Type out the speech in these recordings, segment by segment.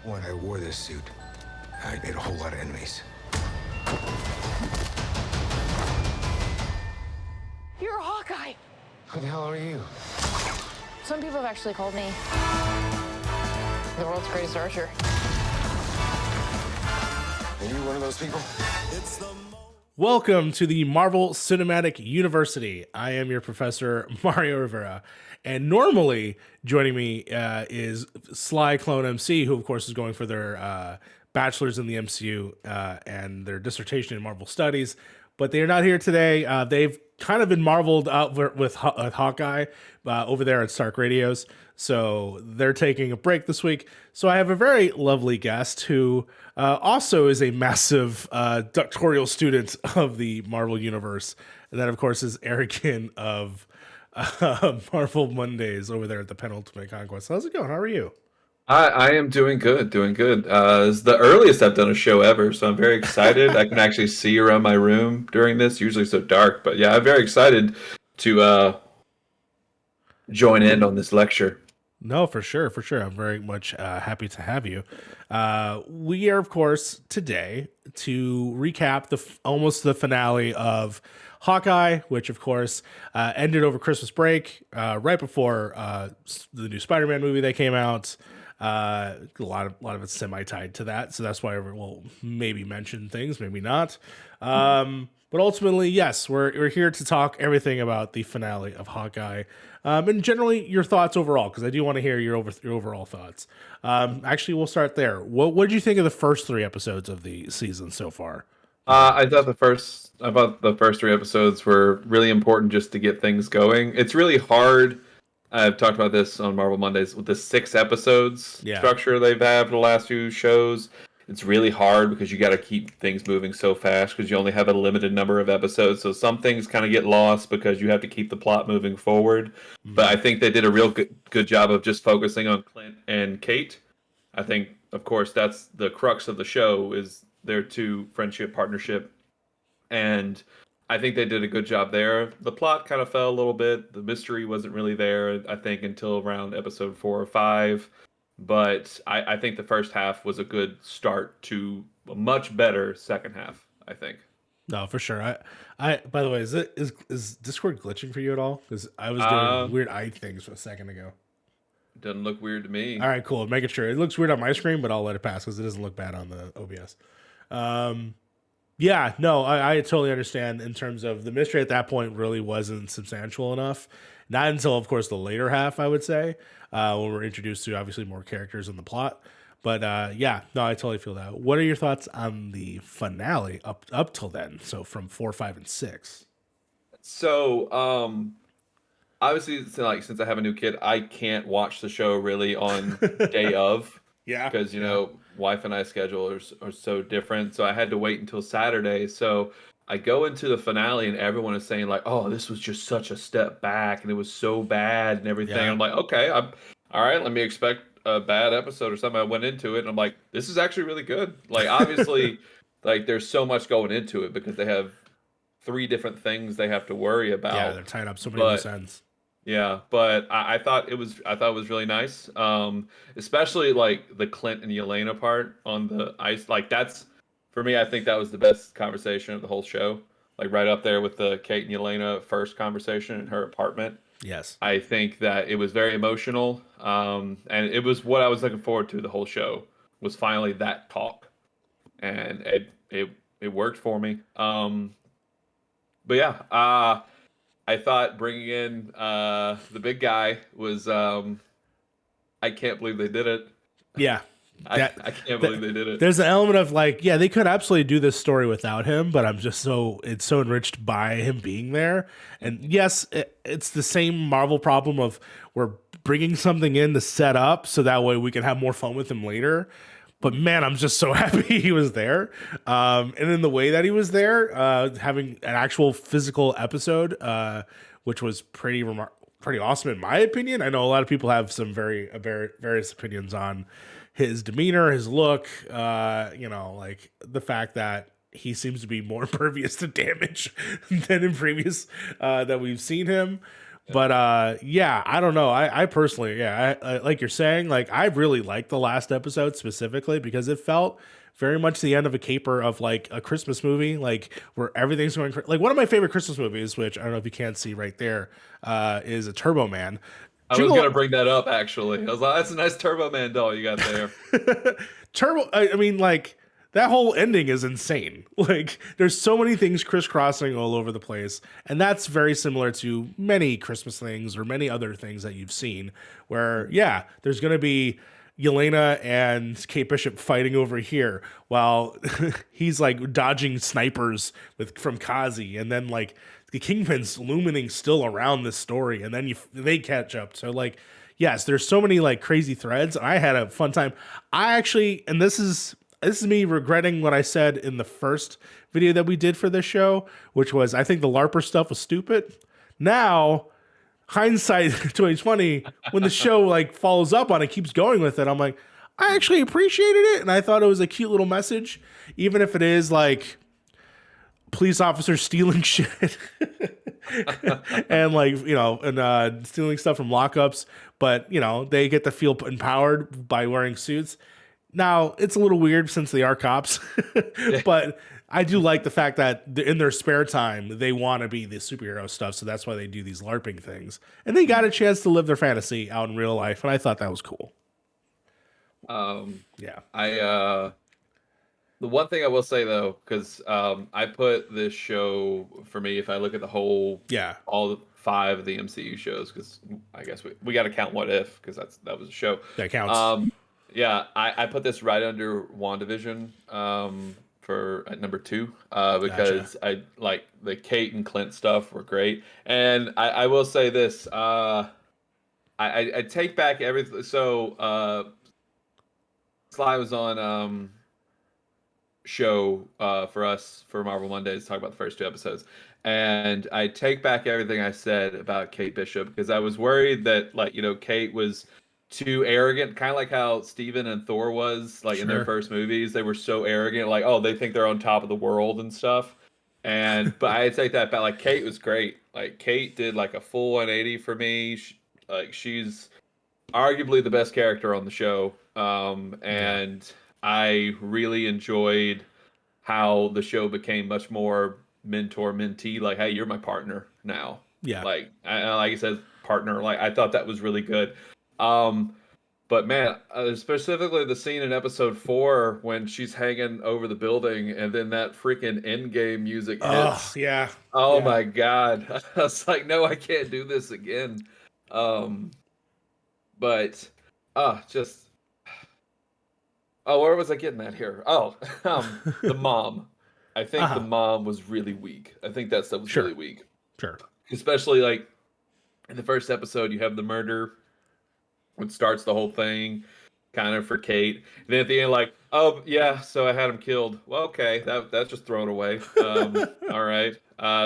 When I wore this suit, I made a whole lot of enemies. You're a Hawkeye. Who the hell are you? Some people have actually called me the world's greatest archer. Are you one of those people? Welcome to the Marvel Cinematic University. I am your professor, Mario Rivera. And normally joining me is Sly Clone MC, who of course is going for their bachelor's in the MCU and their dissertation in Marvel Studies. But they are not here today. They've kind of been marveled out with Hawkeye over there at Stark Radios. So they're taking a break this week. So I have a very lovely guest who also is a massive doctoral student of the Marvel Universe. And that, of course, is Erican of Marvel Mondays over there at the Penultimate Conquest. How's it going? How are you? I am doing good, doing good. It's the earliest I've done a show ever, so I'm very excited. I can actually see around my room during this. Usually so dark, but yeah, I'm very excited to join in on this lecture. No, for sure, for sure. I'm very much happy to have you. We are, of course, today to recap almost the finale of Hawkeye, which, of course, ended over Christmas break, right before the new Spider-Man movie that came out. A lot of it's semi-tied to that, so that's why we'll maybe mention things, maybe not. But ultimately, yes, we're here to talk everything about the finale of Hawkeye, and generally your thoughts overall, because I do want to hear your overall thoughts. Actually, we'll start there. What did you think of the first 3 episodes of the season so far? I thought the first 3 episodes were really important just to get things going. It's really hard. I've talked about this on Marvel Mondays with the 6 episodes structure they've had for the last few shows. It's really hard because you got to keep things moving so fast because you only have a limited number of episodes. So some things kind of get lost because you have to keep the plot moving forward. Mm-hmm. But I think they did a real good job of just focusing on Clint and Kate. I think, of course, that's the crux of the show is their 2 friendship, partnership. And I think they did a good job there. The plot kind of fell a little bit. The mystery wasn't really there, I think, until around episode 4 or 5. But I think the first half was a good start to a much better second half, I think. No, for sure. I by the way, is Discord glitching for you at all? Because I was doing weird eye things a second ago. Doesn't look weird to me. All right, cool. Making sure. It looks weird on my screen, but I'll let it pass because it doesn't look bad on the OBS. Yeah, no, I totally understand in terms of the mystery at that point really wasn't substantial enough. Not until, of course, the later half, I would say, when we're introduced to obviously more characters in the plot. But yeah, no, I totally feel that. What are your thoughts on the finale up till then? So from 4, 5, and 6. So obviously, since I have a new kid, I can't watch the show really on day of. Yeah, because wife and I schedule are so different. So I had to wait until Saturday. So I go into the finale and everyone is saying like, "Oh, this was just such a step back and it was so bad and everything." Yeah. I'm like, "Okay, I'm all right. Let me expect a bad episode or something." I went into it and I'm like, "This is actually really good." Like obviously, like there's so much going into it because they have 3 different things they have to worry about. Yeah, they're tying up so many loose ends. Yeah, but I thought it was really nice. Especially like the Clint and Yelena part on the ice. Like that's for me, I think that was the best conversation of the whole show. Like right up there with the Kate and Yelena first conversation in her apartment. Yes. I think that it was very emotional. And it was what I was looking forward to the whole show was finally that talk. And it worked for me. But yeah, I thought bringing in the big guy was I can't believe they did it. Yeah. I can't believe they did it. There's an element of like, yeah, they could absolutely do this story without him, but I'm just it's so enriched by him being there. And yes, it's the same Marvel problem of we're bringing something in to set up so that way we can have more fun with him later. But man, I'm just so happy he was there. And in the way that he was there, having an actual physical episode, which was pretty awesome in my opinion. I know a lot of people have some various opinions on his demeanor, his look, like the fact that he seems to be more impervious to damage than in previous that we've seen him. But yeah, I don't know. I personally, yeah, I like you're saying, like I really liked the last episode specifically because it felt very much the end of a caper of like a Christmas movie, like where everything's going like one of my favorite Christmas movies, which I don't know if you can see right there, is a Turbo Man. I was gonna bring that up actually. I was like, that's a nice Turbo Man doll you got there. Turbo. I mean, like that whole ending is insane. Like, there's so many things crisscrossing all over the place, and that's very similar to many Christmas things or many other things that you've seen. Where, yeah, there's gonna be Yelena and Kate Bishop fighting over here while he's like dodging snipers from Kazi, and then like the Kingpin's looming still around this story, and then they catch up. So like, yes, there's so many like crazy threads. I had a fun time. I actually, and this is me regretting what I said in the first video that we did for this show, which was I think the LARPer stuff was stupid. Now, hindsight 2020, when the show like follows up on it, keeps going with it, I'm like, I actually appreciated it, and I thought it was a cute little message, even if it is like police officers stealing shit and like, you know, and stealing stuff from lockups, but you know, they get to feel empowered by wearing suits. Now, it's a little weird since they are cops, but I do like the fact that in their spare time, they want to be the superhero stuff. So that's why they do these LARPing things. And they got a chance to live their fantasy out in real life. And I thought that was cool. Yeah. The one thing I will say, though, because I put this show, for me, if I look at the whole, all 5 of the MCU shows, because I guess we got to count What If, because that was a show. That counts. Yeah, I put this right under WandaVision for at number 2 because I like the Kate and Clint stuff were great, and I will say this: I take back everything. So Sly was on show for us for Marvel Mondays to talk about the first 2 episodes, and I take back everything I said about Kate Bishop because I was worried that, like, you know, Kate was too arrogant, kind of like how Steven and Thor was, like in their first movies. They were so arrogant, like, oh, they think they're on top of the world and stuff. But I take that back. Like, Kate was great. Like, Kate did like a full 180 for me. She's arguably the best character on the show. And I really enjoyed how the show became much more mentor-mentee. Like, hey, you're my partner now. Yeah. Like I said, partner. Like, I thought that was really good. But man, specifically the scene in episode 4 when she's hanging over the building and then that freaking Endgame music hits. Oh my God. I was like, no, I can't do this again. Where was I getting at here? The mom. I think the mom was really weak. I think that stuff was really weak. Sure. Especially like in the first episode, you have the murder, which starts the whole thing, kind of for Kate. And then at the end, like, oh yeah, so I had him killed. Well, okay, that's just thrown away. All right.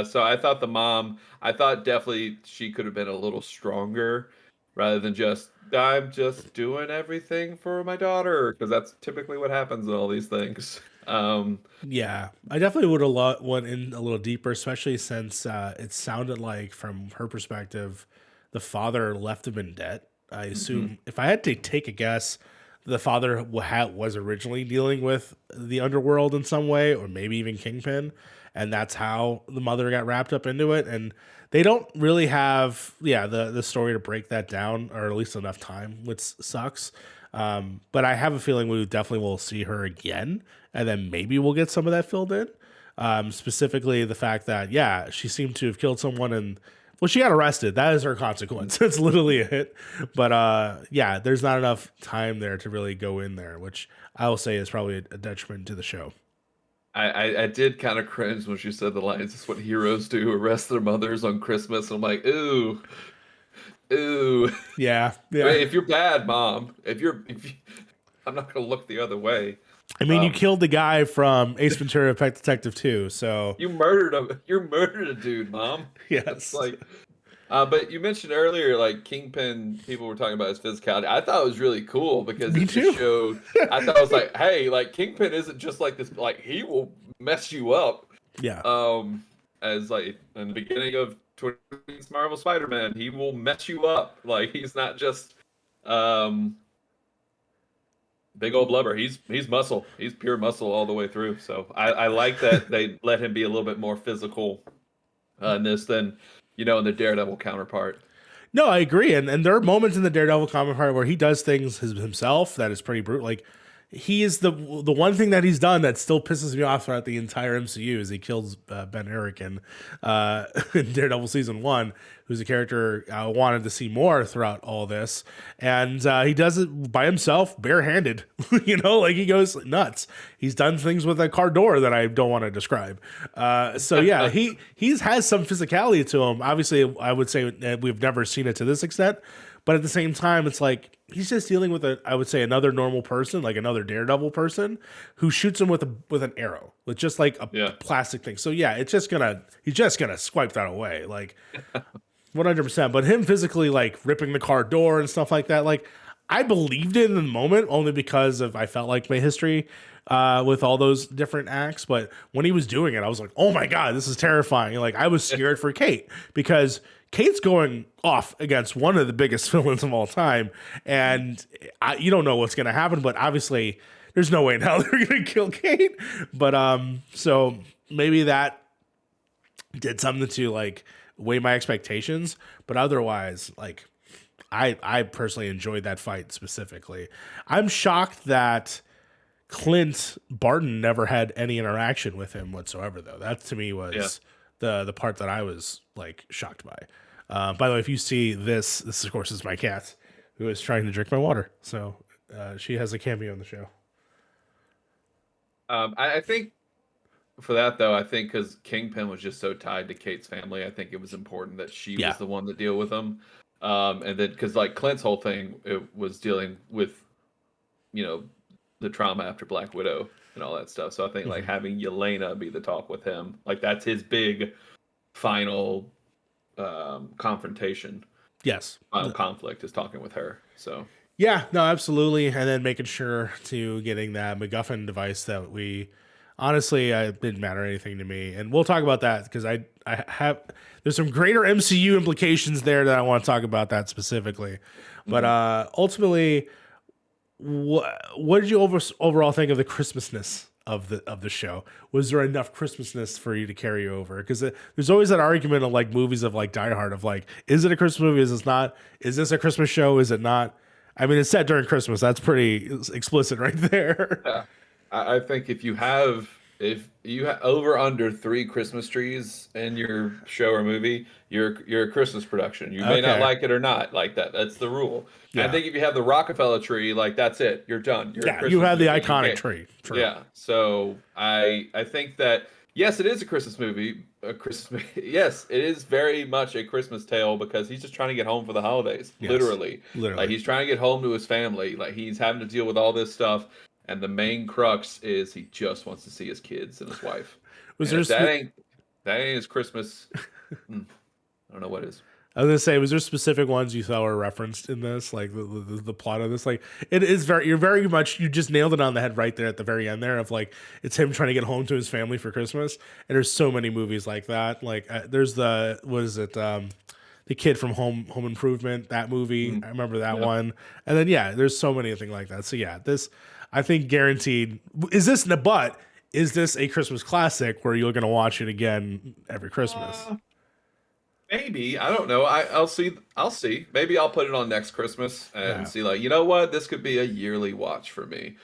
So I thought the mom, definitely she could have been a little stronger, rather than just I'm just doing everything for my daughter, because that's typically what happens in all these things. Yeah, I definitely would have went in a little deeper, especially since it sounded like, from her perspective, the father left him in debt. I assume, if I had to take a guess, the father was originally dealing with the underworld in some way, or maybe even Kingpin, and that's how the mother got wrapped up into it. And they don't really have, the story to break that down, or at least enough time, which sucks. But I have a feeling we definitely will see her again, and then maybe we'll get some of that filled in. Specifically, the fact that, she seemed to have killed someone and, well, she got arrested. That is her consequence. It's literally a hit. But there's not enough time there to really go in there, which I will say is probably a detriment to the show. I did kind of cringe when she said the lines, "It's what heroes do, arrest their mothers on Christmas." I'm like, ooh. Yeah. Wait, if you're bad, Mom, I'm not gonna look the other way. I mean, you killed the guy from Ace Ventura: Pet Detective 2, so you murdered a dude, Mom. Yes. It's like, but you mentioned earlier, like, Kingpin, people were talking about his physicality. I thought it was really cool because it just showed. I thought it was like, hey, like, Kingpin isn't just like this. Like, he will mess you up. Yeah. As like in the beginning of It's Marvel Spider-Man. He will mess you up. Like, he's not just big old blubber. He's muscle. He's pure muscle all the way through. So I like that they let him be a little bit more physical in this than, in the Daredevil counterpart. No, I agree. And there are moments in the Daredevil counterpart where he does things himself that is pretty brutal. Like, he is the one thing that he's done that still pisses me off throughout the entire MCU is he kills Ben Urich in Daredevil season 1, who's a character I wanted to see more throughout all this, and he does it by himself, barehanded. Like, he goes nuts. He's done things with a car door that I don't want to describe. So yeah, he has some physicality to him. Obviously, I would say that we've never seen it to this extent. But at the same time, it's like he's just dealing with I would say another normal person, like another Daredevil person, who shoots him with an arrow, with just like a plastic thing. So yeah, he's just gonna swipe that away, like 100%. But him physically, like ripping the car door and stuff like that, like I believed it in the moment only because I felt like my history with all those different acts. But when he was doing it, I was like, oh my God, this is terrifying. Like, I was scared for Kate because Kate's going off against one of the biggest villains of all time. And you don't know what's going to happen, but obviously there's no way in hell they're going to kill Kate. But so maybe that did something to like weigh my expectations. But otherwise, like, I personally enjoyed that fight specifically. I'm shocked that Clint Barton never had any interaction with him whatsoever, though. That to me was the part that I was like shocked by. By the way, if you see this of course is my cat who is trying to drink my water. So she has a cameo in the show. I think for that though, I think because Kingpin was just so tied to Kate's family, I think it was important that she was the one to deal with him. And then because like Clint's whole thing, it was dealing with, the trauma after Black Widow and all that stuff. So I think like having Yelena be the talk with him, like that's his big final confrontation. Yes. Final conflict is talking with her. So yeah, no, absolutely. And then making sure to getting that MacGuffin device that we honestly, it didn't matter anything to me. And we'll talk about that because I have, there's some greater MCU implications there that I want to talk about that specifically. But ultimately, what did you overall think of the Christmasness of the show? Was there enough Christmasness for you to carry over? Because there's always that argument of like movies of like Die Hard of like, is it a Christmas movie? Is it not? Is this a Christmas show? Is it not? I mean, it's set during Christmas. That's pretty explicit right there. Yeah. I think if you have over under 3 Christmas trees in your show or movie, you're a Christmas production. You may not like it or not, like that. That's the rule. Yeah. I think if you have the Rockefeller tree, like that's it. You're done. You have the iconic tree. True. Yeah. So I think that yes, it is a Christmas movie. Yes, it is very much a Christmas tale because he's just trying to get home for the holidays. Yes. Literally. Like he's trying to get home to his family. Like he's having to deal with all this stuff. And the main crux is he just wants to see his kids and his wife. That ain't his Christmas. I don't know what is. I was gonna say, was there specific ones you thought were referenced in this, like the plot of this? Like it is you just nailed it on the head right there at the very end there of like it's him trying to get home to his family for Christmas. And there's so many movies like that. Like there's the kid from Home Improvement, that movie. I remember that one. And then there's so many things like that. So this. I think guaranteed. Is this a Christmas classic where you're going to watch it again every Christmas? Maybe. I don't know. I'll see. Maybe I'll put it on next Christmas and see. Like, you know what? This could be a yearly watch for me.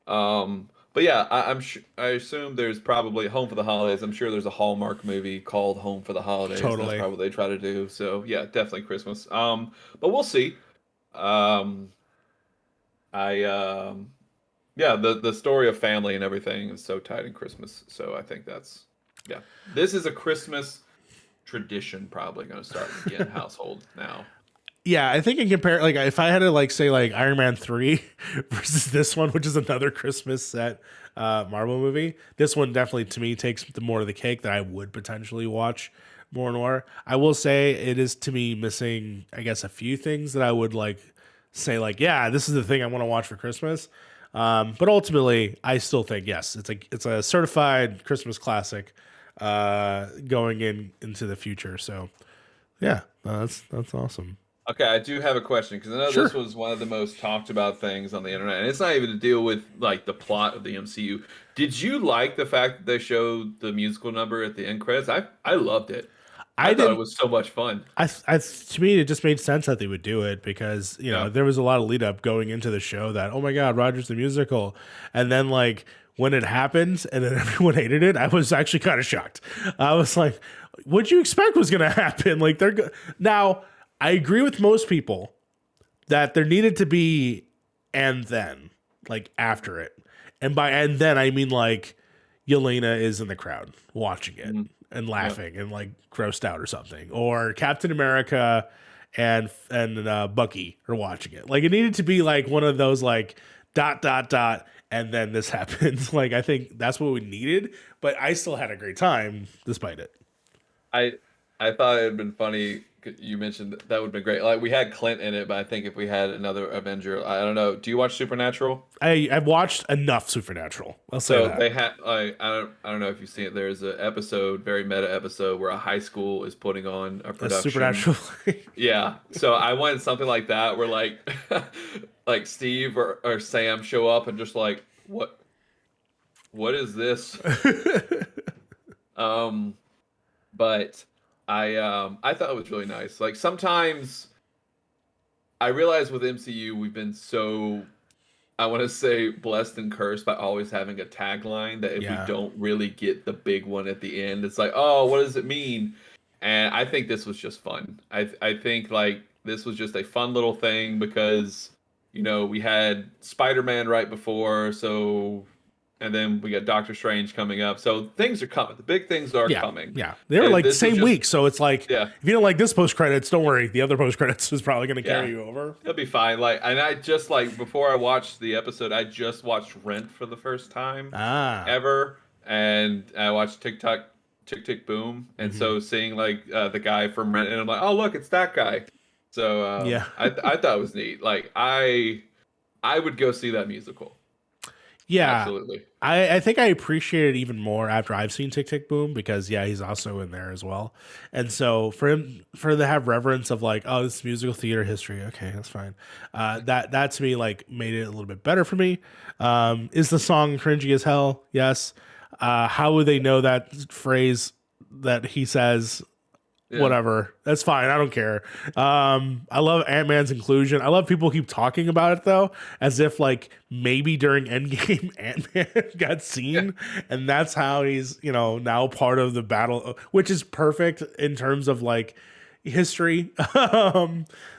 But yeah, I assume there's probably Home for the Holidays. I'm sure there's a Hallmark movie called Home for the Holidays. Totally. That's probably what they try to do. So yeah, definitely Christmas. But we'll see. Yeah, the story of family and everything is so tied in Christmas. So I think this is a Christmas tradition probably going to start again household now. Yeah, I think in compare, like if I had to like say like Iron Man 3 versus this one, which is another Christmas set Marvel movie, this one definitely to me takes more of the cake that I would potentially watch more and more. I will say it is to me missing, I guess, a few things that I would like say like, yeah, this is the thing I want to watch for Christmas. But ultimately, I still think yes, it's a certified Christmas classic going into the future. So Yeah, that's awesome. Okay, I do have a question because I know Sure. this was one of the most talked about things on the internet, and it's not even to deal with like the plot of the MCU. Did you like the fact that they showed the musical number at the end credits? I loved it. I I thought it didn't. was so much fun. To me, it just made sense that they would do it because Yeah. there was a lot of lead up going into the show that, oh my god, Rogers the musical, and then like when it happened and then everyone hated it, I was actually kind of shocked. I was like, what'd you expect was gonna happen? Like now, I agree with most people that there needed to be and then like after it, and by and then I mean like Yelena is in the crowd watching it Mhm. and laughing and like grossed out or something, or Captain America and Bucky are watching it. Like it needed to be like one of those like dot dot dot and then this happens. Like I think that's what we needed, but I still had a great time despite it. I I thought it'd been funny. You mentioned that would have been great. Like we had Clint in it, but I think if we had another Avenger, I don't know. Do you watch Supernatural? I've watched enough Supernatural. I'll say So that. they had like I don't know if you've seen it. There's an episode, very meta episode, where a high school is putting on a A production. Supernatural. Yeah. So I wanted something like that where like like Steve or Sam show up and just like what is this? Um but I thought it was really nice. Like sometimes I realize with MCU we've been so I want to say blessed and cursed by always having a tagline that if we Yeah. don't really get the big one at the end, it's like, oh, what does it mean? And I think this was just fun. I think like this was just a fun little thing because we had Spider-Man right before, so and then we got Doctor Strange coming up. So things are coming. The big things are Yeah, coming. yeah. They were And like the this was same just week, so it's like yeah. if you don't like this post credits, don't worry. The other post credits is probably going to Yeah. carry you over. It'll be fine. Like, and I just like before I watched the episode, I just watched Rent for the first time ever, and I watched TikTok, Tick Tick Boom, and so seeing like the guy from Rent, and I'm like, oh look, it's that guy. So Yeah, I thought it was neat. Like I would go see that musical. yeah. Absolutely. I think I appreciate it even more after I've seen Tick Tick Boom because yeah, he's also in there as well. And so for him to have reverence of like, oh, this is musical theater history, okay, that's fine. That to me like made it a little bit better for me. Is the song cringy as hell? Yes. How would they know that phrase that he says? Yeah. Whatever, that's fine, I don't care. I love Ant-Man's inclusion. I love people keep talking about it though as if like maybe during Endgame Ant-Man got seen and that's how he's now part of the battle, which is perfect in terms of like history.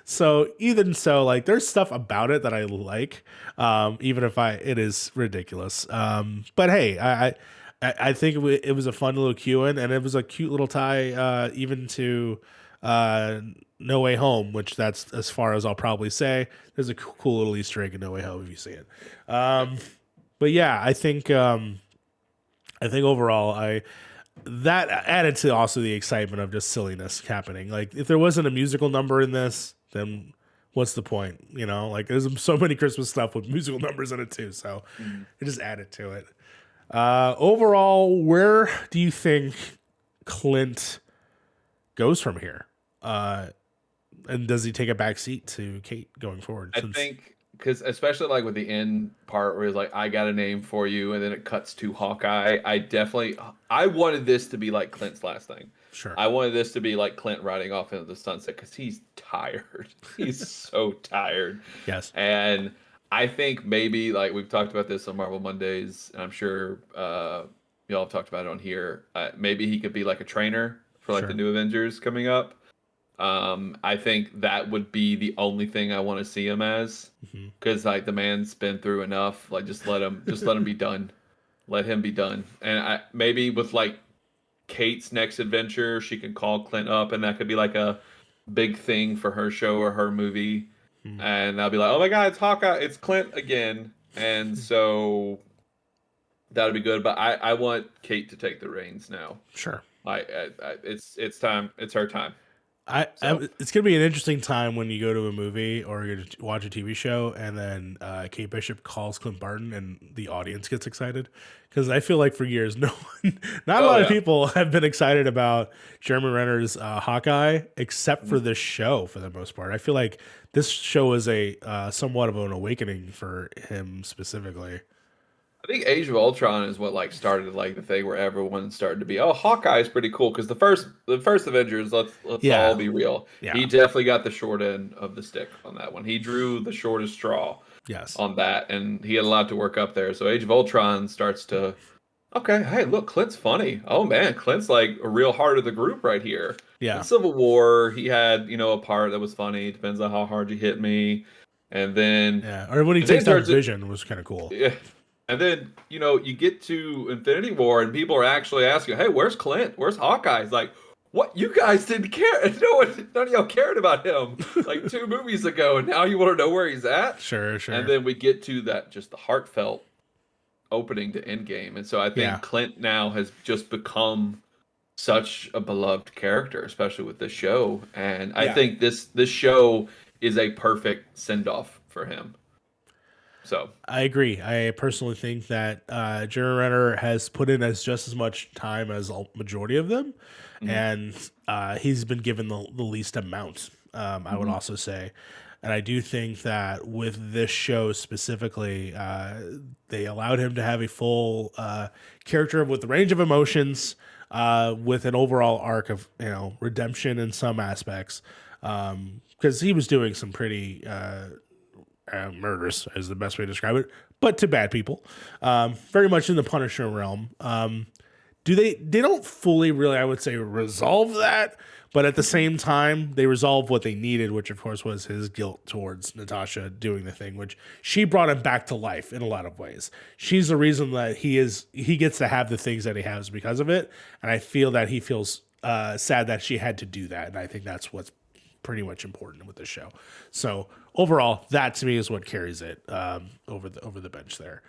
So even so, like there's stuff about it that I like, even if it is ridiculous. But hey, I think it was a fun little cue in, and it was a cute little tie, even to No Way Home, which that's as far as I'll probably say. There's a cool little Easter egg in No Way Home if you see it. But yeah, I think overall, that added to also the excitement of just silliness happening. Like if there wasn't a musical number in this, then what's the point? Like there's so many Christmas stuff with musical numbers in it too, so it just added to it. Overall, where do you think Clint goes from here? And does he take a back seat to Kate going forward? I think because especially like with the end part where he's like, I got a name for you, and then it cuts to Hawkeye. I wanted this to be like Clint's last thing. Sure. I wanted this to be like Clint riding off into the sunset because he's tired. He's so tired. Yes. And I think maybe like we've talked about this on Marvel Mondays, and I'm sure y'all have talked about it on here. Maybe he could be like a trainer for like the new Avengers coming up. I think that would be the only thing I want to see him as, because like the man's been through enough. Like just let him be done. Let him be done. And maybe with like Kate's next adventure, she can call Clint up, and that could be like a big thing for her show or her movie. And I'll be like, oh my god, it's Hawkeye, it's Clint again. And so that would be good. But I want Kate to take the reins now. Sure. It's time. It's her time. It's gonna be an interesting time when you go to a movie or you watch a TV show, and then Kate Bishop calls Clint Barton, and the audience gets excited, because I feel like for years, not a lot of people have been excited about Jeremy Renner's Hawkeye, except for this show for the most part. I feel like this show is a somewhat of an awakening for him specifically. I think Age of Ultron is what like started like the thing where everyone started to be, oh, Hawkeye is pretty cool, because the first Avengers, let's all be real, he definitely got the short end of the stick on that one. He drew the shortest straw, on that, and he had a lot to work up there. So Age of Ultron starts to, okay, hey, look, Clint's funny. Oh man, Clint's like a real heart of the group right here. Yeah. In Civil War, he had a part that was funny. Depends on how hard you hit me, and then or when he takes down Vision was kind of cool. Yeah. And then, you get to Infinity War and people are actually asking, hey, where's Clint? Where's Hawkeye? It's like, what? You guys didn't care. None of y'all cared about him like 2 movies ago, and now you want to know where he's at? Sure. And then we get to that, just the heartfelt opening to Endgame. And so I think Clint now has just become such a beloved character, especially with this show. And I think this show is a perfect send-off for him. So I agree. I personally think that Jeremy Renner has put in just as much time as a majority of them, and he's been given the least amount, I would also say. And I do think that with this show specifically, they allowed him to have a full character with a range of emotions, with an overall arc of redemption in some aspects, because he was doing some pretty murders is the best way to describe it, but to bad people, very much in the Punisher realm. They don't fully really, I would say, resolve that, but at the same time they resolve what they needed, which of course was his guilt towards Natasha doing the thing, which she brought him back to life in a lot of ways. She's the reason that he gets to have the things that he has because of it, and I feel that he feels sad that she had to do that, and I think that's what's pretty much important with the show. So overall, that to me is what carries it over the bench there.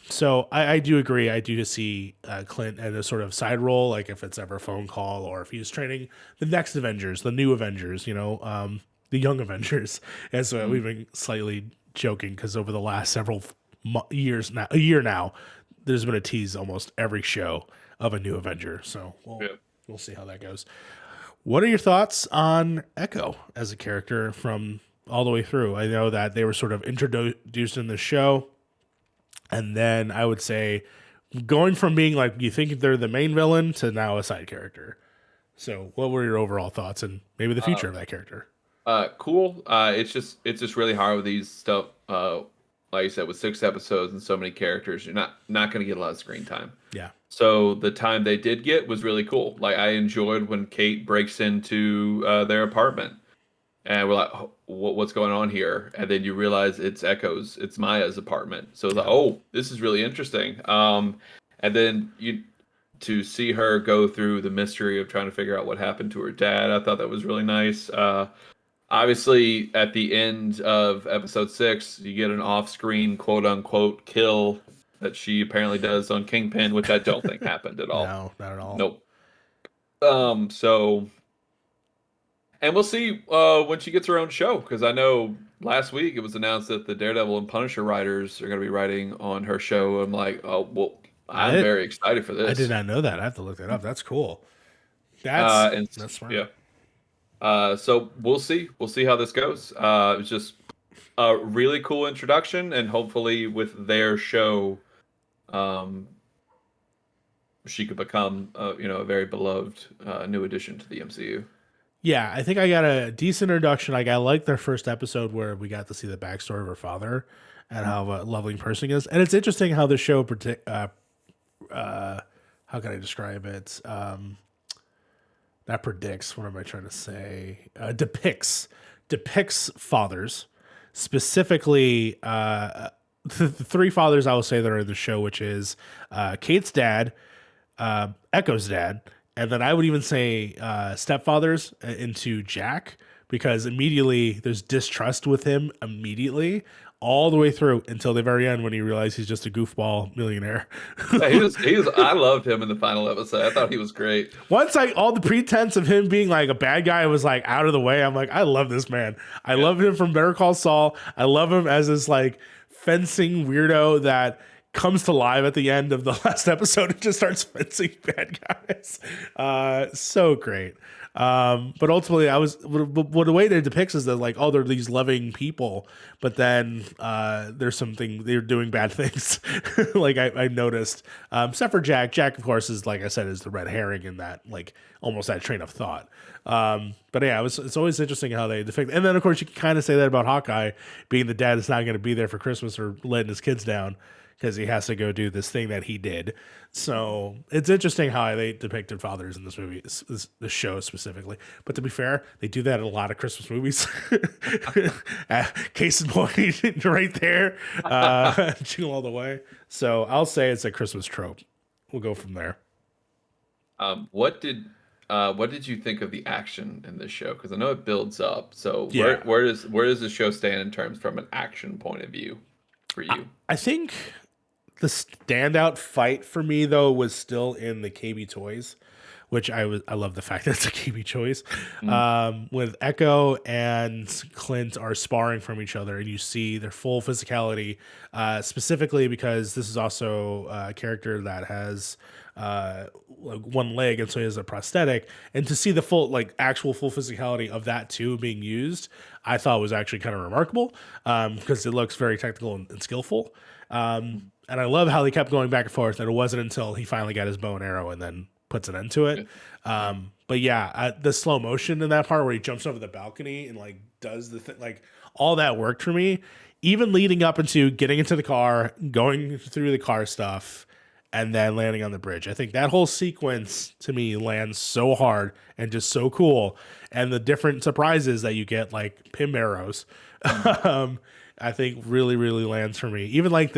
So I do agree. I do see Clint in a sort of side role, like if it's ever a phone call or if he's training the next Avengers, the new Avengers, the young Avengers, as we've been slightly joking, because over the last several years now, a year now, there's been a tease almost every show of a new Avenger. So we'll see how that goes. What are your thoughts on Echo as a character from all the way through? I know that they were sort of introduced in the show, and then I would say going from being like you think they're the main villain to now a side character. So what were your overall thoughts and maybe the future of that character? Cool. It's just really hard with these stuff. Like you said, with 6 episodes and so many characters, you're not going to get a lot of screen time. Yeah. So the time they did get was really cool. Like I enjoyed when Kate breaks into their apartment, and we're like, oh, what's going on here? And then you realize it's Maya's apartment. So it's like, oh, this is really interesting. And then to see her go through the mystery of trying to figure out what happened to her dad, I thought that was really nice. Obviously, at the end of episode 6, you get an off-screen quote-unquote kill that she apparently does on Kingpin, which I don't think happened at all. No, not at all. Nope. So, and we'll see when she gets her own show, because I know last week it was announced that the Daredevil and Punisher writers are going to be writing on her show. I'm like, oh, well, I'm very excited for this. I did not know that. I have to look that up. That's cool. That's smart. Yeah. So we'll see. We'll see how this goes. It's just a really cool introduction, and hopefully with their show, she could become a very beloved new addition to the MCU. Yeah, I think I got a decent introduction. Like I liked their first episode where we got to see the backstory of her father and how a loving person he is. And it's interesting how the show how can I describe it? Not predicts. What am I trying to say? Depicts fathers, specifically the 3 fathers I will say that are in the show, which is Kate's dad, Echo's dad, and then I would even say stepfathers into Jack, because immediately there's distrust with him immediately all the way through until the very end when he realized he's just a goofball millionaire. Yeah, I loved him in the final episode. I thought he was great. Once all the pretense of him being like a bad guy was like out of the way, I'm like, I love this man. I love him from Better Call Saul. I love him as this like fencing weirdo that comes to life at the end of the last episode and just starts fencing bad guys. So great. But ultimately, what the way they depicts is that like, oh, they're these loving people, but then there's something, they're doing bad things. Like I noticed, except for Jack. Jack, of course, is like I said, is the red herring in that like almost that train of thought. But yeah, it's always interesting how they depict. And then of course you can kind of say that about Hawkeye being the dad that's not going to be there for Christmas or letting his kids down, because he has to go do this thing that he did. So it's interesting how they depicted fathers in this movie, this show specifically. But to be fair, they do that in a lot of Christmas movies. Case in point, right there, Jingle All the Way. So I'll say it's a Christmas trope. We'll go from there. What did you think of the action in this show? Because I know it builds up. So Yeah. where does the show stand in terms from an action point of view for you? I think the standout fight for me though was still in the KB Toys, which I love the fact that it's a KB Toys. With Echo and Clint are sparring from each other, and you see their full physicality, specifically because this is also a character that has like one leg, and so he has a prosthetic, and to see the full like actual full physicality of that too being used, I thought was actually kind of remarkable, because it looks very technical and skillful. And I love how they kept going back and forth, and it wasn't until he finally got his bow and arrow and then puts an end to it. But yeah, the slow motion in that part where he jumps over the balcony and like does the thing, like all that worked for me, even leading up into getting into the car, going through the car stuff, and then landing on the bridge. I think that whole sequence to me lands so hard and just so cool. And the different surprises that you get, like Pym arrows, I think really, really lands for me. Even like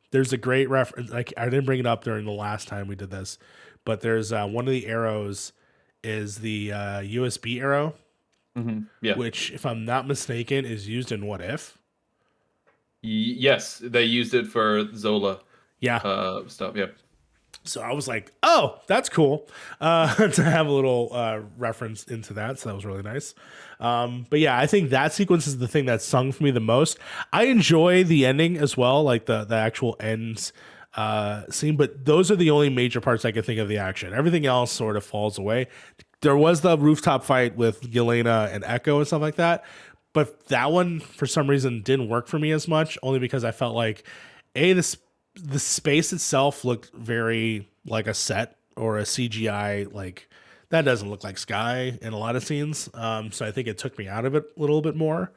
there's a great reference. Like I didn't bring it up during the last time we did this, but there's one of the arrows is the USB arrow, which, if I'm not mistaken, is used in What If. Yes, they used it for Zola. Stuff. Yeah. So I was like, oh, that's cool, to have a little reference into that. So that was really nice. But yeah, I think that sequence is the thing that sung for me the most. I enjoy the ending as well, like the actual ends scene, but those are the only major parts I can think of the action. Everything else sort of falls away. There was the rooftop fight with Yelena and Echo and stuff like that, but that one for some reason didn't work for me as much, only because I felt like the space itself looked very like a set or a CGI, like that doesn't look like sky in a lot of scenes. So I think it took me out of it a little bit more.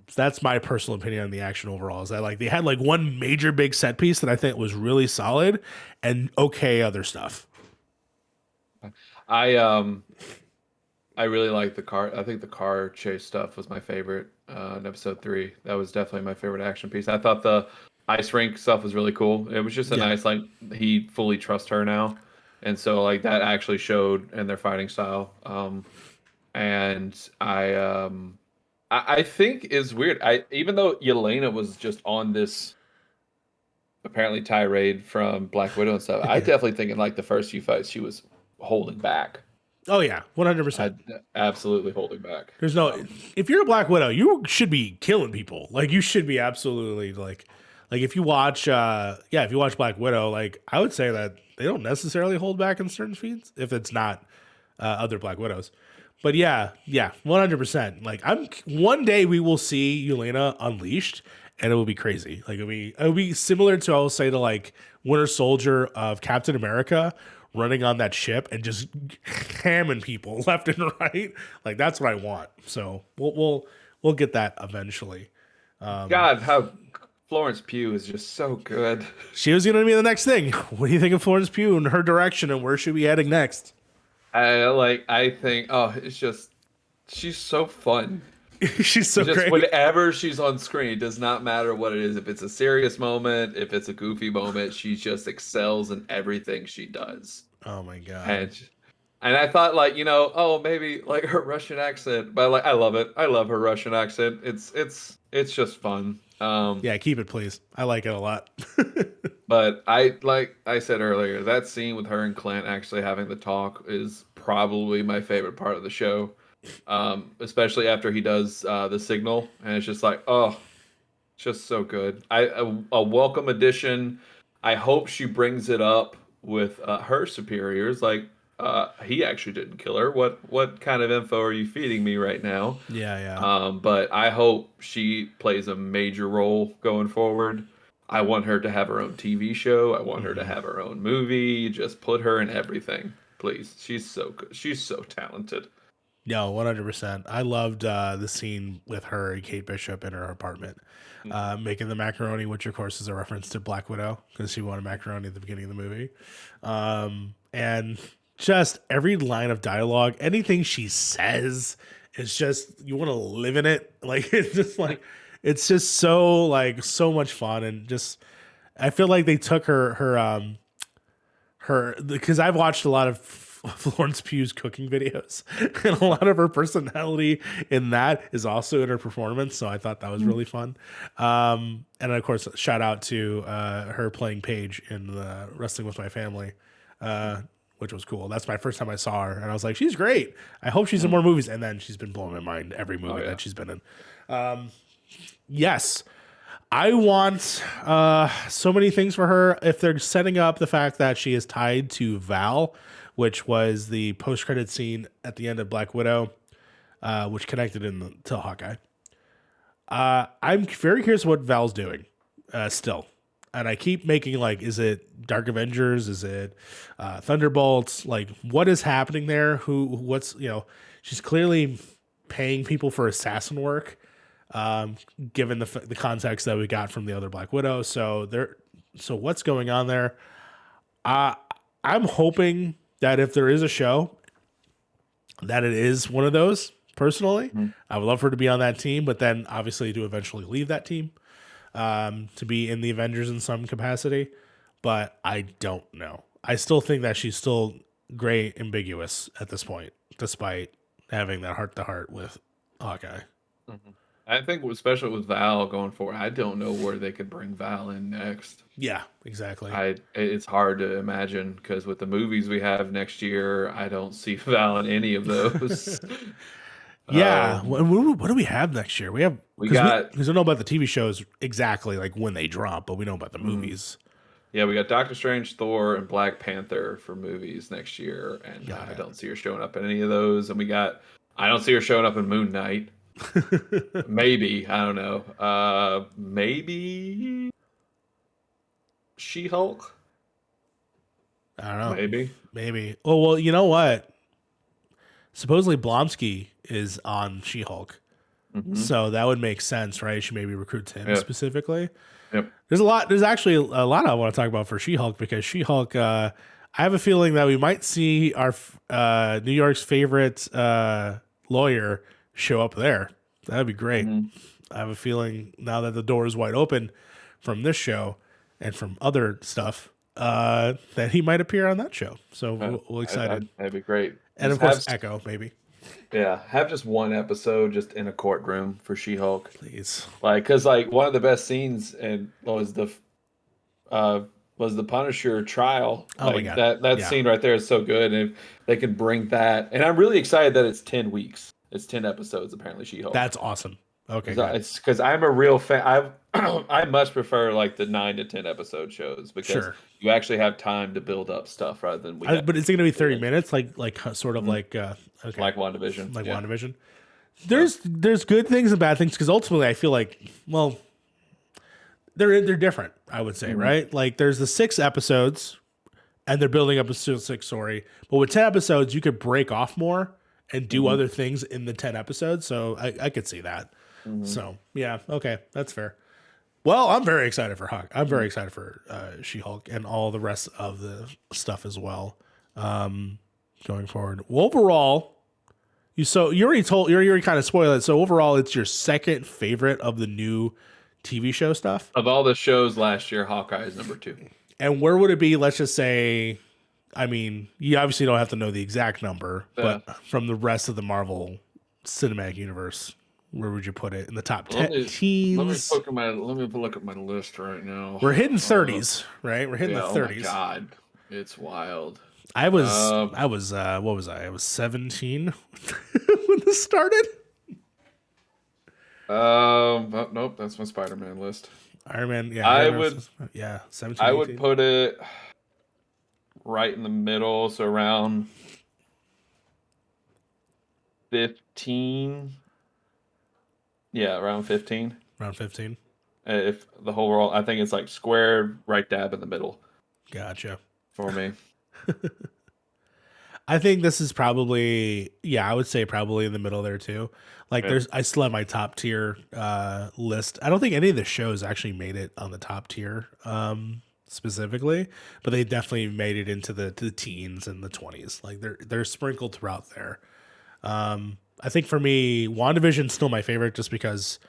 So that's my personal opinion on the action overall, is that like they had like one major big set piece that I think was really solid and okay other stuff. I really like the car. I think the car chase stuff was my favorite in episode 3. That was definitely my favorite action piece. I thought the ice rink stuff was really cool. It was just a nice, like, he fully trusts her now, and so like that actually showed in their fighting style. And I think is weird. Even though Yelena was just on this apparently tirade from Black Widow and stuff, I definitely think in like the first few fights she was holding back. Oh yeah, 100%. Absolutely holding back. There's no. If you're a Black Widow, you should be killing people. Like you should be absolutely like if you watch, if you watch Black Widow, like I would say that they don't necessarily hold back in certain feeds if it's not other Black Widows. But yeah, 100%. Like one day we will see Yelena unleashed, and it will be crazy. Like it'll be similar to, I will say, to like Winter Soldier of Captain America, running on that ship and just hamming people left and right. Like that's what I want. So we'll get that eventually. God, how Florence Pugh is just so good. She was going to be the next thing. What do you think of Florence Pugh and her direction, and where should we be heading next? I think it's just, she's so fun. She's so just great. Whenever she's on screen, it does not matter what it is. If it's a serious moment, if it's a goofy moment, she just excels in everything she does. Oh my God. And And I thought, like, oh, maybe like her Russian accent, but like I love it. I love her Russian accent. It's just fun. Yeah, keep it, please. I like it a lot. But like I said earlier, that scene with her and Clint actually having the talk is probably my favorite part of the show. Especially after he does the signal, and it's just like, oh, just so good. A welcome addition. I hope she brings it up with her superiors. Like, he actually didn't kill her. What kind of info are you feeding me right now? Yeah, yeah. But I hope she plays a major role going forward. I want her to have her own TV show. I want her to have her own movie. Just put her in everything, please. She's so good. She's so talented. No, 100%. I loved the scene with her and Kate Bishop in her apartment making the macaroni, which of course is a reference to Black Widow because she wanted macaroni at the beginning of the movie. And just every line of dialogue, anything she says is just, you want to live in it. Like, it's just like, it's just so like so much fun. And just, I feel like they took her, because I've watched a lot of Florence Pugh's cooking videos, and a lot of her personality in that is also in her performance. So I thought that was really fun. And of course, shout out to her playing Paige in the Wrestling with My Family, which was cool. That's my first time I saw her, and I was like, she's great. I hope she's in more movies. And then she's been blowing my mind every movie that she's been in. Yes. I want so many things for her. If they're setting up the fact that she is tied to Val, which was the post-credit scene at the end of Black Widow, which connected to Hawkeye. I'm very curious what Val's doing still. And I keep making, like, is it Dark Avengers? Is it Thunderbolts? Like, what is happening there? What's, she's clearly paying people for assassin work. Given the context that we got from the other Black Widow. So what's going on there? I'm hoping that if there is a show, that it is one of those, personally. I would love for her to be on that team, but then obviously to eventually leave that team, to be in the Avengers in some capacity. But I don't know. I still think that she's still gray ambiguous at this point, despite having that heart-to-heart with Hawkeye. I think, especially with Val going forward, I don't know where they could bring Val in next. Yeah, exactly. It's hard to imagine because with the movies we have next year, I don't see Val in any of those. Yeah. What do we have next year? We got, because we don't know about the TV shows exactly like when they drop, but we know about the movies. Yeah, we got Doctor Strange, Thor, and Black Panther for movies next year, and I don't see her showing up in any of those. And I don't see her showing up in Moon Knight. Maybe, I don't know. Maybe She-Hulk. I don't know. Maybe. Oh well, you know what? Supposedly Blonsky is on She-Hulk, so that would make sense, right? She maybe recruits him specifically. Yep. There's actually a lot I want to talk about for She-Hulk because She-Hulk. I have a feeling that we might see our New York's favorite lawyer show up there. That'd be great. I have a feeling now that the door is wide open from this show and from other stuff that he might appear on that show. So we're excited. That'd be great. And of course, Echo, maybe. Yeah, have just one episode just in a courtroom for She-Hulk, please. Because one of the best scenes was the Punisher trial. Oh my God. That scene right there is so good, and if they can bring that, and I'm really excited that it's 10 weeks. It's 10 episodes apparently. She-Hulk. That's awesome. Okay, it's because I'm a real fan. I much prefer like the 9 to 10 episode shows because you actually have time to build up stuff rather than but it's going to be 30 minutes, like sort of like like WandaVision, like WandaVision. There's good things and bad things because ultimately I feel like they're different. I would say right. Like there's the 6 episodes, and they're building up a 6 story. But with 10 episodes, you could break off more and do other things in the 10 episodes. So I could see that. So yeah, okay, that's fair. Well, I'm very excited for Hawk. I'm very excited for She-Hulk and all the rest of the stuff as well. Going forward, well, overall, you already kind of spoiled it. So overall, it's your second favorite of the new TV show stuff of all the shows last year. Hawkeye is number 2. And where would it be? Let's just say I mean, you obviously don't have to know the exact number, but from the rest of the Marvel Cinematic Universe, where would you put it in the top 10 teens? Let me look at my list right now. We're hitting 30s, right? We're hitting the 30s. Oh my god, it's wild. I was what was I? I was 17 when this started. Nope, that's my Spider-Man list. Iron Man, yeah. I Iron would, Man, yeah, 17. I 18. would put it right in the middle, so around 15. Yeah, around 15. Around 15. If the whole world, I think it's like square, right dab in the middle. Gotcha. For me. I think this is probably, I would say probably in the middle there too. Like I still have my top tier list. I don't think any of the shows actually made it on the top tier specifically, but they definitely made it into the teens and the 20s. Like they're sprinkled throughout there. I think for me, WandaVision's still my favorite just because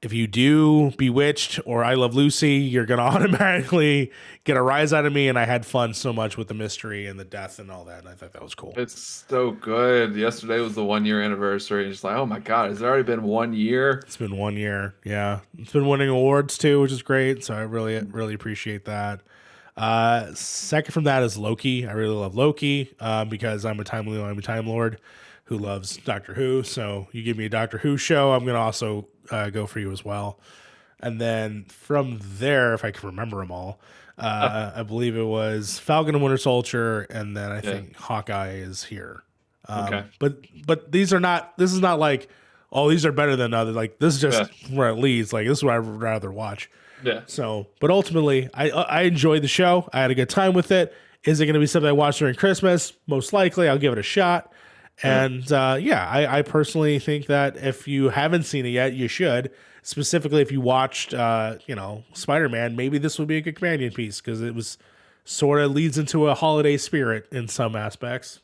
if you do Bewitched or I Love Lucy, you're going to automatically get a rise out of me. And I had fun so much with the mystery and the death and all that. And I thought that was cool. It's so good. Yesterday was the 1 year anniversary. And it's like, oh my God, has it already been 1 year? It's been 1 year. Yeah. It's been winning awards too, which is great. So I really appreciate that. Second from that is Loki. I really love Loki because I'm a Time Lord who loves Doctor Who. So you give me a Doctor Who show, I'm going to also go for you as well. And then from there, if I can remember them all, I believe it was Falcon and Winter Soldier, and then I think Hawkeye is here. Okay. But this is not like, oh, these are better than others. Like this is just where it leads. Like this is what I would rather watch. Yeah. So, but ultimately, I enjoyed the show. I had a good time with it. Is it going to be something I watch during Christmas? Most likely, I'll give it a shot. And I personally think that if you haven't seen it yet, you should. Specifically, if you watched, Spider-Man, maybe this would be a good companion piece because it was sort of leads into a holiday spirit in some aspects.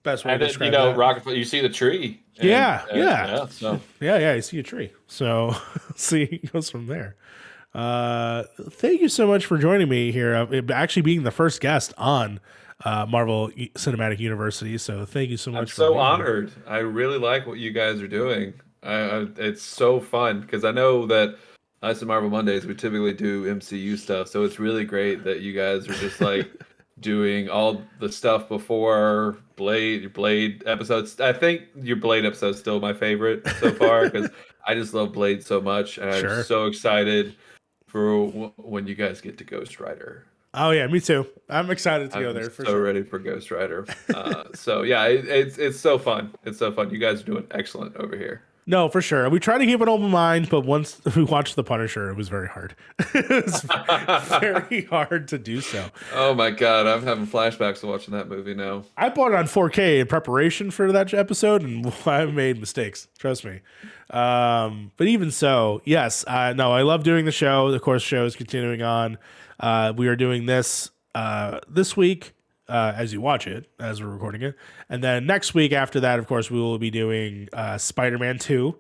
Best way to describe that. Rockefeller, you see the tree. So you see a tree. So see, it goes from there. Thank you so much for joining me here. Actually, being the first guest on Marvel Cinematic University. So thank you so much. I'm so honored. I really like what you guys are doing. It's so fun because I know that us at Marvel Mondays, we typically do MCU stuff. So it's really great that you guys are just like doing all the stuff before your Blade episodes. I think your Blade episode is still my favorite so far because I just love Blade so much. And I'm so excited for when you guys get to Ghost Rider. Oh yeah, me too. I'm excited to go there. For sure. Ready for Ghost Rider. So yeah, it's so fun. It's so fun. You guys are doing excellent over here. No, for sure. We try to keep an open mind, but once we watched The Punisher, it was very hard. It was very hard to do so. Oh my God, I'm having flashbacks to watching that movie now. I bought it on 4K in preparation for that episode, and I made mistakes. Trust me. But even so, yes, I love doing the show. Of course, the show is continuing on. We are doing this this week as you watch it, as we're recording it. And then next week after that, of course, we will be doing Spider-Man 2.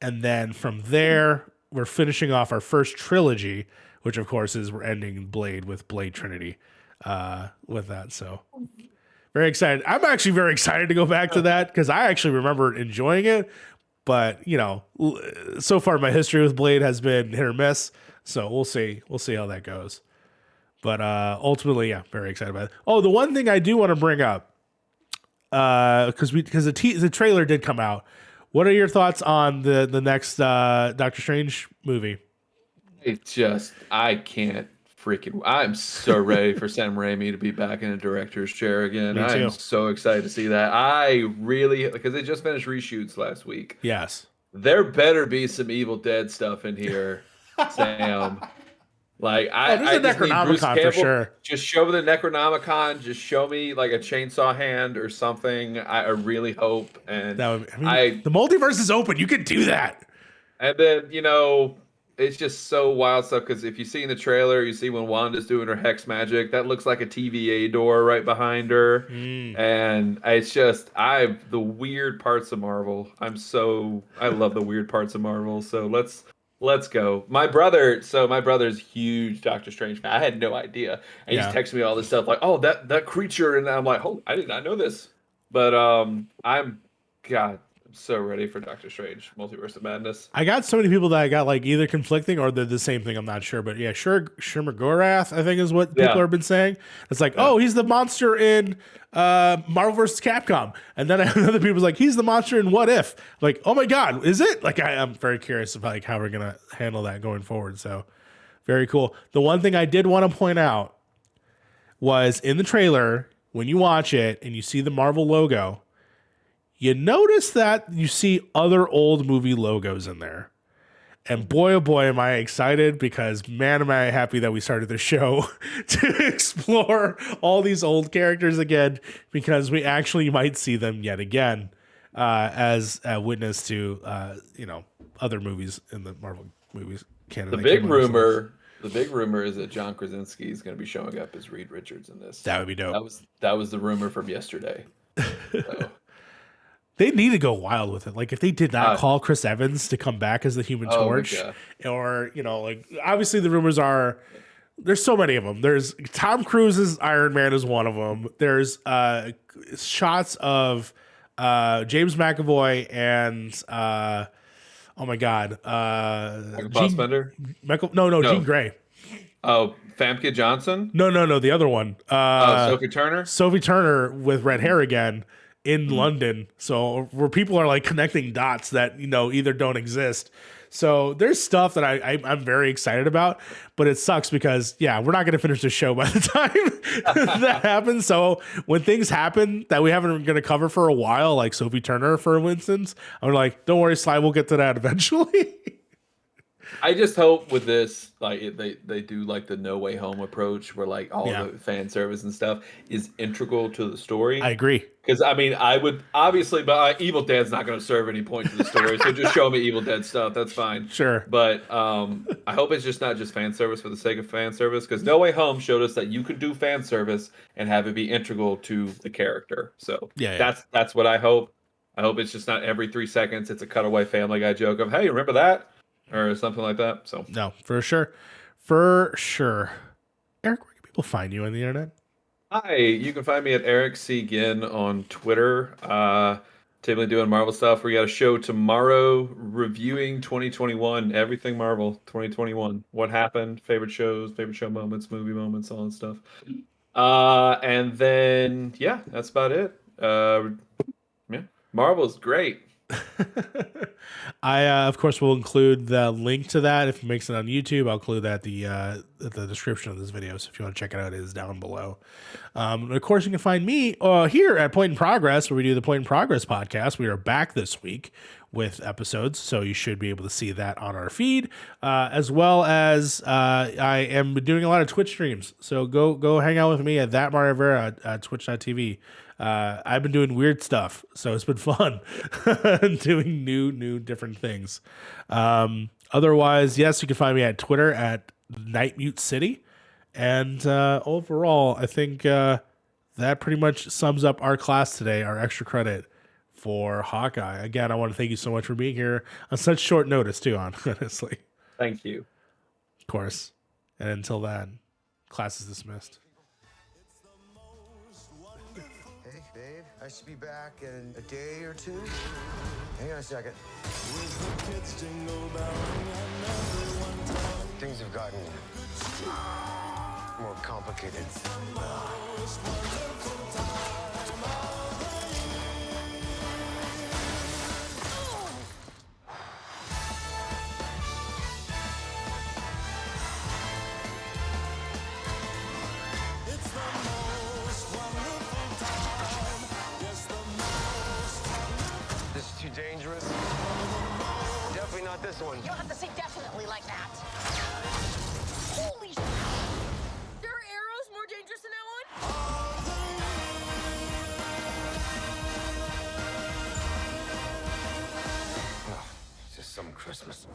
And then from there, we're finishing off our first trilogy, which, of course, is we're ending Blade with Blade Trinity with that. So very excited. I'm actually very excited to go back to that because I actually remember enjoying it. But, so far my history with Blade has been hit or miss. So we'll see. We'll see how that goes. But ultimately, very excited about it. Oh, the one thing I do want to bring up, because the trailer did come out. What are your thoughts on the next Doctor Strange movie? I can't freaking. I'm so ready for Sam Raimi to be back in a director's chair again. I'm so excited to see that. I really, because they just finished reshoots last week. Yes. There better be some Evil Dead stuff in here, Sam. Like I just need Bruce Campbell, for sure. Just show me the Necronomicon. Just show me like a chainsaw hand or something. I really hope. And the multiverse is open. You can do that. And then it's just so wild stuff because if you see in the trailer, you see when Wanda's doing her hex magic, that looks like a TVA door right behind her. And it's just the weird parts of Marvel. I love the weird parts of Marvel. So let's Let's go. My brother's huge Doctor Strange fan. I had no idea. And he's texting me all this stuff like, oh, that creature. And I'm like, oh, I did not know this. But I'm so ready for Doctor Strange, Multiverse of Madness. I got so many people that I got like either conflicting or they're the same thing. I'm not sure. But yeah, Shurmur-Gorath, I think is what people have been saying. It's like, oh, he's the monster in Marvel vs. Capcom. And then other people's like, he's the monster in What If? Like, oh my God, is it? Like, I'm very curious about like how we're going to handle that going forward. So very cool. The one thing I did want to point out was in the trailer, when you watch it and you see the Marvel logo, you notice that you see other old movie logos in there. And boy, oh boy, am I excited because, man, am I happy that we started the show to explore all these old characters again, because we actually might see them yet again as a witness to, other movies in the Marvel movies. The big rumor is that John Krasinski is going to be showing up as Reed Richards in this. That would be dope. That was the rumor from yesterday. So. They need to go wild with it. Like if they did not call Chris Evans to come back as the Human Torch, or like obviously the rumors are there's so many of them. There's Tom Cruise's Iron Man is one of them. There's shots of James McAvoy and oh my God, Jean Grey. Oh, Famke Johnson? No, the other one. Sophie Turner? Sophie Turner with red hair again. In London, so where people are like connecting dots that either don't exist. So there's stuff that I'm very excited about, but it sucks because we're not going to finish the show by the time that happens. So when things happen that we haven't going to cover for a while, like Sophie Turner, for instance, I'm like, don't worry, Sly, we'll get to that eventually. I just hope with this, like they do like the No Way Home approach, where like all the fan service and stuff is integral to the story. I agree. Because I mean, I would obviously, but Evil Dead's not going to serve any point to the story, so just show me Evil Dead stuff. That's fine. Sure. But I hope it's just not just fan service for the sake of fan service. Because No Way Home showed us that you could do fan service and have it be integral to the character. So that's what I hope. I hope it's just not every 3 seconds it's a cutaway Family Guy joke of, hey, remember that? Or something like that. So no, for sure. Eric, where can people find you on the internet? Hi, you can find me at Eric C. Ginn on Twitter. Typically doing Marvel stuff. We got a show tomorrow reviewing 2021, everything Marvel 2021. What happened, favorite shows, favorite show moments, movie moments, all that stuff. And then that's about it. Marvel's great. I of course will include the link to that if it makes it on YouTube. I'll include that at the description of this video, so if you want to check it out, it is down below. Of course, you can find me here at Point in Progress, where we do the Point in Progress podcast. We are back this week with episodes, so you should be able to see that on our feed, as well as I am doing a lot of Twitch streams. So go hang out with me at that Mario Rivera at twitch.tv. I've been doing weird stuff, so it's been fun doing new different things. Otherwise, yes, you can find me at Twitter at Nightmute City. And overall, I think that pretty much sums up our class today, our extra credit for Hawkeye. Again, I want to thank you so much for being here on such short notice, too, honestly. Thank you. Of course. And until then, class is dismissed. I should be back in a day or two. Hang on a second. Things have gotten more complicated. Too dangerous. Definitely not this one. You don't have to say definitely like that. Holy shit! There are arrows more dangerous than that one? Oh, it's just some Christmas.